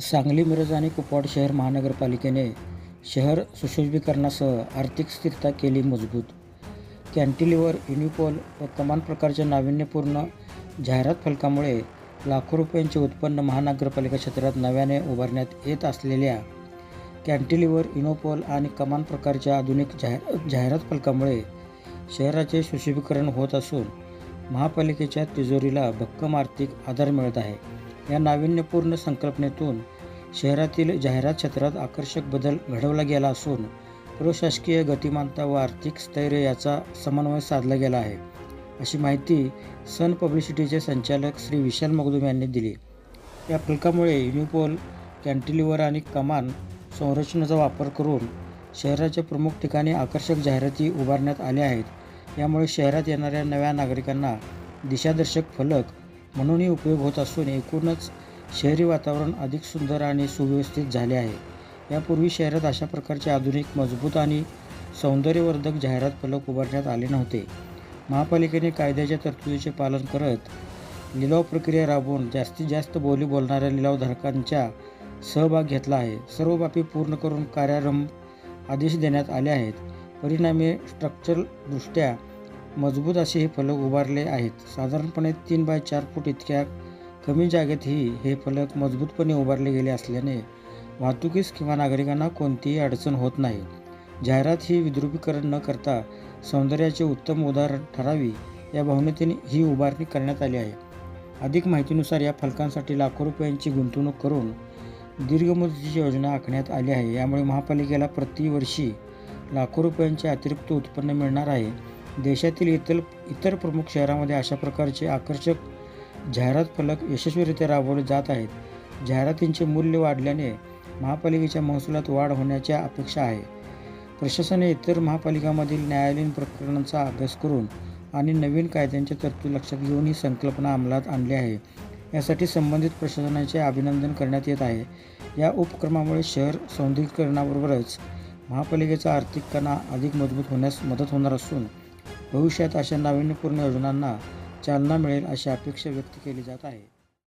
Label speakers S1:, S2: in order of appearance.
S1: सांगली, मिरज आणि कुपवाड शहर महानगरपालिकेने शहर सुशोभीकरणासह आर्थिक स्थिरता केली मजबूत. कॅन्टिलिव्हर, युनिपोल व कमान प्रकारच्या नाविन्यपूर्ण जाहिरात फलकामुळे लाखो रुपयांचे उत्पन्न महानगरपालिका क्षेत्रात नव्याने उभारण्यात येत असलेल्या कॅन्टिलिव्हर, युनिपोल आणि कमान प्रकारच्या आधुनिक जाहिरात फलकामुळे शहराचे सुशोभीकरण होत असून महापालिकेच्या तिजोरीला भक्कम आर्थिक आधार मिळत आहे. या नाविन्यपूर्ण संकल्पनेतून शहरातील जाहिरात क्षेत्रात आकर्षक बदल घडवला गेला असून प्रशासकीय गतिमानता व आर्थिक स्थैर्य याचा समन्वय साधला गेला आहे, अशी माहिती सन पब्लिसिटीचे संचालक श्री विशाल मगदूम यांनी दिली. या फलकामुळे युनिपोल, कॅन्टिलिव्हर आणि कमान संरचनेचा वापर करून शहराच्या प्रमुख ठिकाणी आकर्षक जाहिराती उभारण्यात आल्या आहेत. यामुळे शहरात येणाऱ्या नव्या नागरिकांना दिशादर्शक फलक म्हणूनही उपयोग होत असून एकूणच शहरी वातावरण अधिक सुंदर आणि सुव्यवस्थित झाले आहे. यापूर्वी शहरात अशा प्रकारचे आधुनिक, मजबूत आणि सौंदर्यवर्धक जाहिरात फलक उभारण्यात आले नव्हते. महापालिकेने कायद्याच्या तरतुदीचे पालन करत लिलाव प्रक्रिया राबवून जास्तीत जास्त बोली बोलणाऱ्या लिलावधारकांचा सहभाग घेतला आहे. सर्व बाबी पूर्ण करून कार्यारंभ आदेश देण्यात आले आहेत. परिणामी स्ट्रक्चरलदृष्ट्या मजबूत असे हे फलक उभारले आहेत. साधारणपणे 3 बाय 4 फूट इतक्या कमी जागेतही हे फलक मजबूतपणे उभारले गेले असल्याने वाहतुकीस किंवा नागरिकांना कोणतीही अडचण होत नाही. जाहिरात ही विद्रुपीकरण न करता सौंदर्याचे उत्तम उदाहरण ठरावी या भावनेतून ही उभारणी करण्यात आली आहे. अधिक माहितीनुसार या फलकांसाठी लाखो रुपयांची गुंतवणूक करून दीर्घमुदतीची योजना आखण्यात आली आहे. यामुळे महापालिकेला प्रतिवर्षी लाखो रुपयांचे अतिरिक्त उत्पन्न मिळणार आहे. देशातील इतर प्रमुख शहरांमध्ये अशा प्रकारचे आकर्षक जाहिरात फलक यशस्वीरित्या राबवले जात आहेत. जाहिरातींचे मूल्य वाढल्याने महापालिकेच्या महसुलात वाढ होण्याची अपेक्षा आहे. प्रशासनाने इतर महापालिकांमधील न्यायालयीन प्रकरणांचा अभ्यास करून आणि नवीन कायद्यांच्या तरतुदी लक्षात घेऊन ही संकल्पना अंमलात आणली आहे. यासाठी संबंधित प्रशासनाचे अभिनंदन करण्यात येत आहे. या उपक्रमामुळे शहर सौंदर्यीकरणाबरोबरच महापालिकेचा आर्थिक कणा अधिक मजबूत होण्यास मदत होणार असून भविष्यात अशा नाविन्यपूर्ण योजनांना चालना मिळेल अशी अपेक्षा व्यक्त केली जात आहे.